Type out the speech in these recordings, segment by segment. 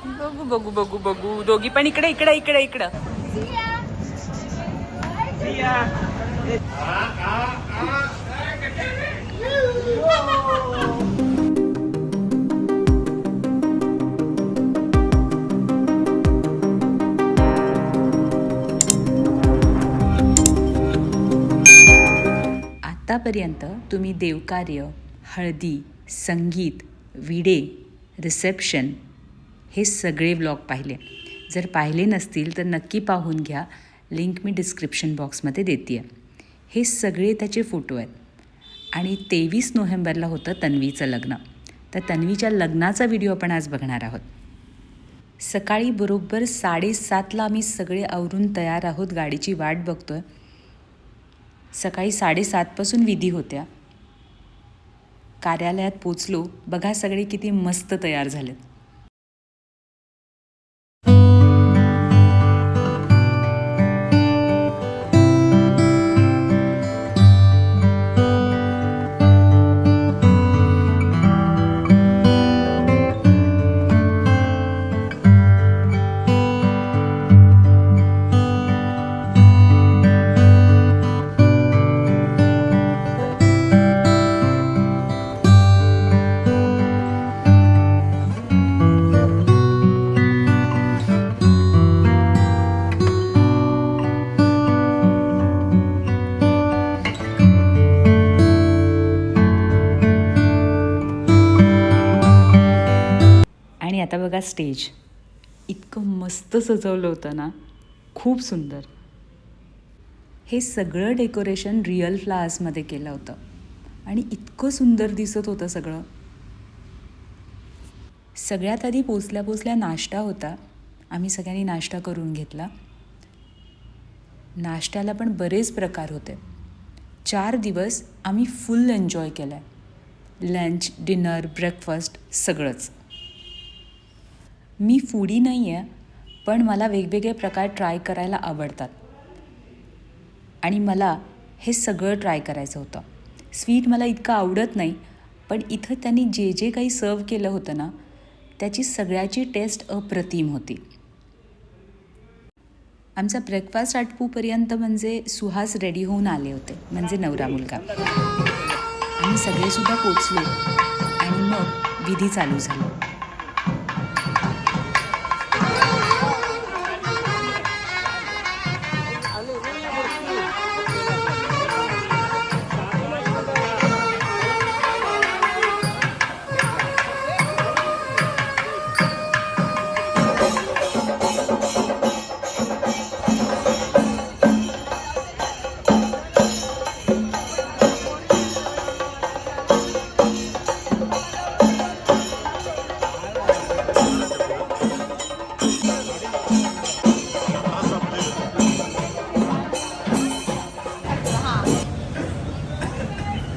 बघू बघू बघू बघू दोघी पण इकडे इकडे इकडे इकडं. आतापर्यंत तुम्ही देवकार्य, हळदी, संगीत, विडे, रिसेप्शन हे सगळे व्लॉग पाहिले. जर पाहिले नसतील तर नक्की पाहून घ्या. लिंक मी डिस्क्रिप्शन बॉक्समध्ये देते आहे. हे सगळे त्याचे फोटो आहेत. आणि 23 नोव्हेंबरला होतं तन्वीचं लग्न. तर तन्वीच्या लग्नाचा व्हिडिओ आपण आज बघणार आहोत. सकाळी बरोबर 7:30ला आम्ही सगळे आवरून तयार आहोत, गाडीची वाट बघतो आहे. सकाळी 7:30पासून विधी होत्या. कार्यालयात पोचलो. बघा सगळे किती मस्त तयार झालेत. आणि आता बघा स्टेज इतकं मस्त सजवलं होतं ना, खूप सुंदर. हे सगळं डेकोरेशन रिअल फ्लावर्समध्ये केलं होतं आणि इतकं सुंदर दिसत होतं सगळं. सगळ्यात आधी पोचल्या नाश्ता होता. आम्ही सगळ्यांनी नाश्ता करून घेतला. नाश्त्याला पण बरेच प्रकार होते. 4 दिवस आम्ही फुल एन्जॉय केला आहे. लंच, डिनर, ब्रेकफास्ट सगळंच. मी फूडी नाही आहे, पण मला वेगवेगळे प्रकार ट्राय करायला आवडतात आणि मला हे सगळं ट्राय करायचं होतं. स्वीट मला इतकं आवडत नाही, पण इथं त्यांनी जे जे काही सर्व केलं होतं ना, त्याची सगळ्याची टेस्ट अप्रतिम होती. आमचा ब्रेकफास्ट आटपूपर्यंत म्हणजे सुहास रेडी होऊन आले होते, म्हणजे नवरा मुलगा. आम्ही सगळेसुद्धा पोचलो आणि मग विधी चालू झाली.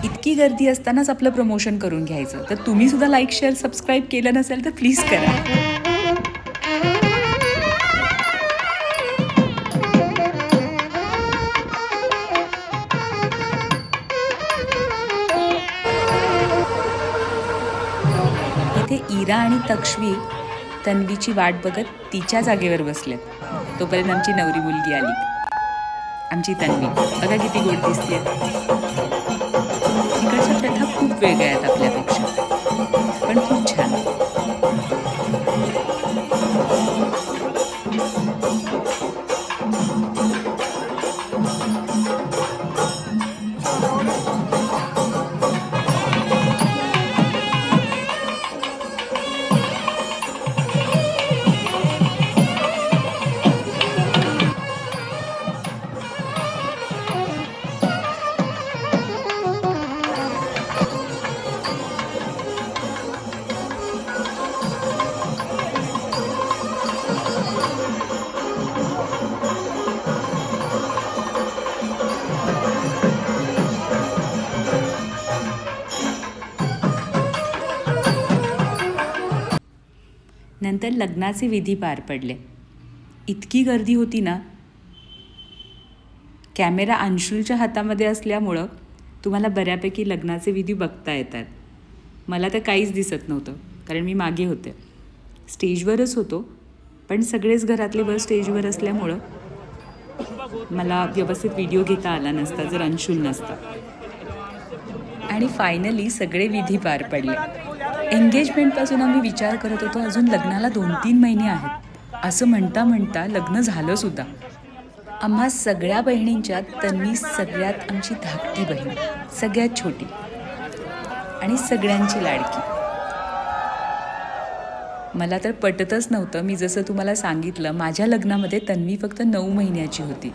इतकी गर्दी असतानाच आपलं प्रमोशन करून घ्यायचं. तर तुम्ही सुद्धा लाईक, शेअर, सबस्क्राईब केलं नसेल तर प्लीज करा. इथे इरा आणि तक्ष्वी तन्वीची वाट बघत तिच्या जागेवर बसलेत. तोपर्यंत आमची नवरी मुलगी आली. आमची तन्वी बघा किती गोड दिसते. इकडच्या प्रथा खूप वेगळ्या आहेत आपल्यापेक्षा, पण खूप छान. नंतर लग्नाचे विधी पार पडले. इतकी गर्दी होती ना, कॅमेरा अंशुलच्या हातामध्ये असल्यामुळं तुम्हाला बऱ्यापैकी लग्नाचे विधी बघता येतात. मला तर काहीच दिसत नव्हतं कारण मी मागे होते. स्टेजवरच होतो, पण सगळेच घरातले वर स्टेजवर असल्यामुळं मला व्यवस्थित व्हिडिओ घेता आला नसता जर अंशुल नसता. आणि फायनली सगळे विधी पार पडले. एंगेजमेंटपासून आम्ही विचार करत होतो अजून लग्नाला 2-3 महिने आहेत. असं म्हणता म्हणता लग्न झालं सुद्धा. आम्हा सगळ्या बहिणींच्यात तन्वी सगळ्यात आमची धाकटी बहीण, सगळ्यात छोटी आणि सगळ्यांची लाडकी. मला तर पटतच नव्हतं. मी जसं तुम्हाला सांगितलं, माझ्या लग्नामध्ये तन्वी फक्त 9 महिन्याची होती.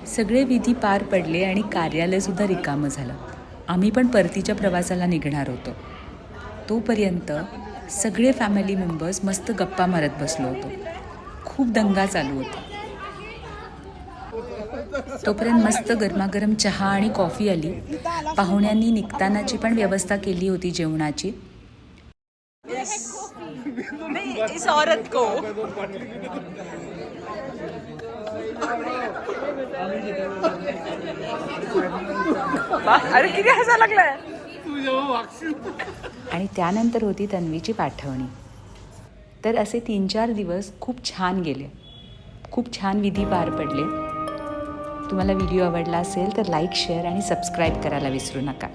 सगळे विधी पार पडले आणि कार्यालयसुद्धा रिकामं झालं. आम्ही पण परतीच्या प्रवासाला निघणार होतो. तोपर्यंत सगळे फॅमिली मेंबर्स मस्त गप्पा मारत बसलो होतो. खूप दंगा चालू होता. तोपर्यंत मस्त गरमागरम चहा आणि कॉफी आली. पाहुण्यांनी निघतानाची पण व्यवस्था केली होती जेवणाची. इस औरत को अरे किती हसा लागलाय. आणि त्यानंतर होती तन्वीची पाठवणी. तर असे 3-4 दिवस खूप छान गेले. खूप छान विधी पार पडले. तुम्हाला व्हिडिओ आवडला असेल तर लाईक, शेअर आणि सबस्क्राईब करायला विसरू नका.